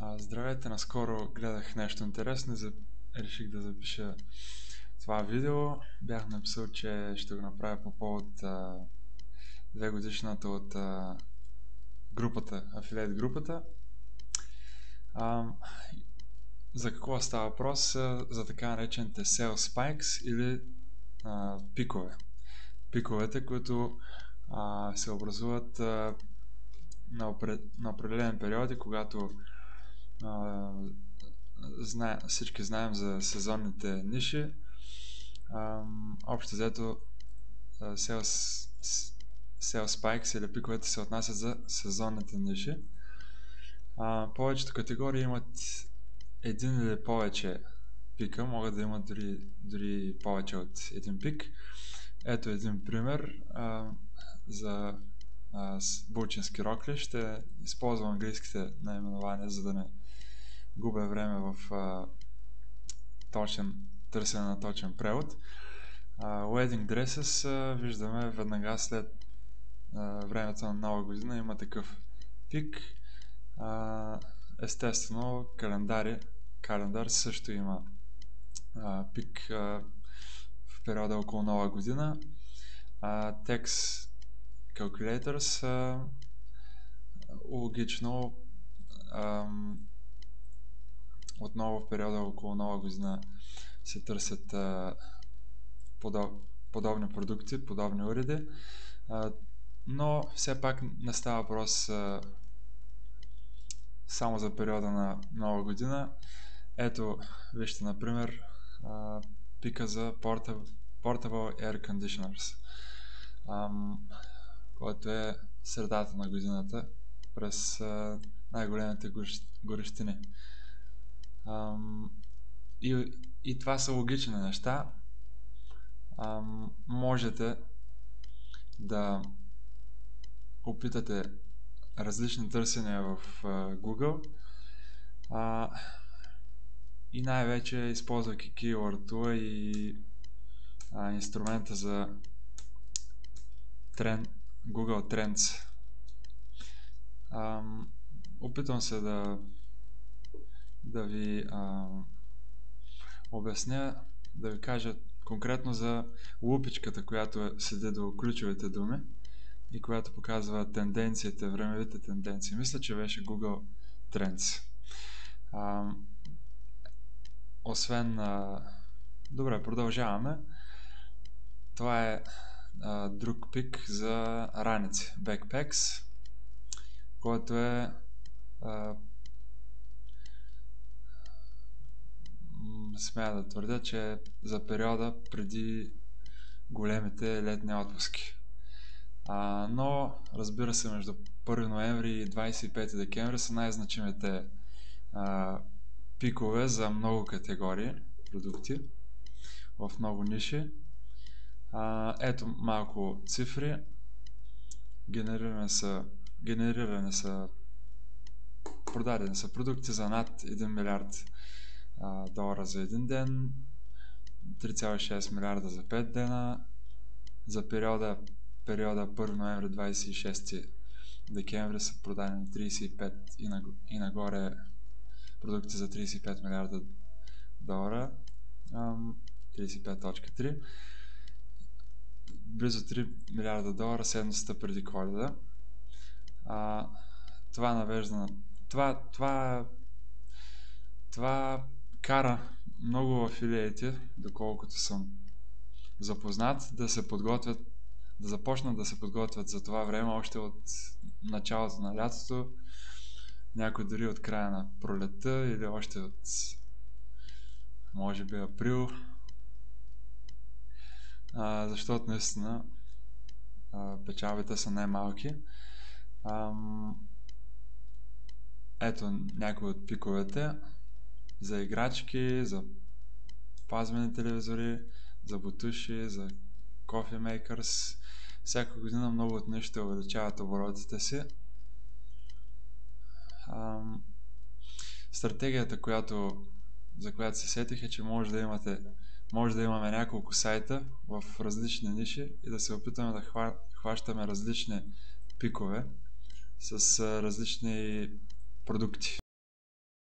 Здравейте, наскоро гледах нещо интересно и реших да запиша това видео. Бях написал, че ще го направя по повод 2-годишната от групата, Affiliate групата. За какво става въпрос? За така наречените Sales Spikes или пикове. Пиковете, които се образуват на определени периоди, когато всички знаем за сезонните ниши. Общо взето Sales Spikes или пиковете се отнасят за сезонните ниши. Повечето категории имат един или повече пика, могат да имат дори повече от един пик. Ето един пример за булчински рокли. Ще използвам английските наименования, за да не губя време в търсене на точен превод. Wedding Dresses виждаме веднага след времето на Нова година има такъв пик. Естествено, календар също има пик в периода около Нова година. Text Calculators логично отново в периода около Нова година се търсят подобни продукти, подобни уреди, но все пак не става въпрос само за периода на Нова година. Ето, вижте, например, пика за Portable Air Conditioners, който е средата на годината през най-големите горещини. И това са логични неща. Можете да опитате различни търсения в Google и най-вече използвайки keyword и инструмента за Google Trends. Опитвам се да ви обясня, да ви кажа конкретно за лупичката, която седи до ключовите думи и която показва тенденциите, времевите тенденции. Мисля, че беше Google Trends. Добре, продължаваме. Това е друг пик за раници, Backpacks, който е смея да твърдя, че за периода преди големите летни отпуски. Но, разбира се, между 1 ноември и 25 декември са най-значимите пикове за много категории продукти в много ниши. Ето малко цифри. Продадени са продукти за над 1 милиард долара за един ден, 3,6 милиарда за 5 дена. За периода 1 ноември 26 декември са продадени 35 и нагоре продукти за 35 милиарда долара, 35.3. Близо 3 милиарда долара седмицата преди Коледа. Това кара много афилиети, доколкото съм запознат, да започнат да се подготвят за това време още от началото на лятото, някой дори от края на пролетта или още от може би април, защото наистина печалбите са най-малки. Ето някои от пиковете за играчки, за плазмени телевизори, за бутуши, за coffee makers. Всяка година много от них ще увеличават оборотите си. Стратегията, за която се сетих, е, че може да имаме няколко сайта в различни ниши и да се опитаме да хващаме различни пикове с различни продукти.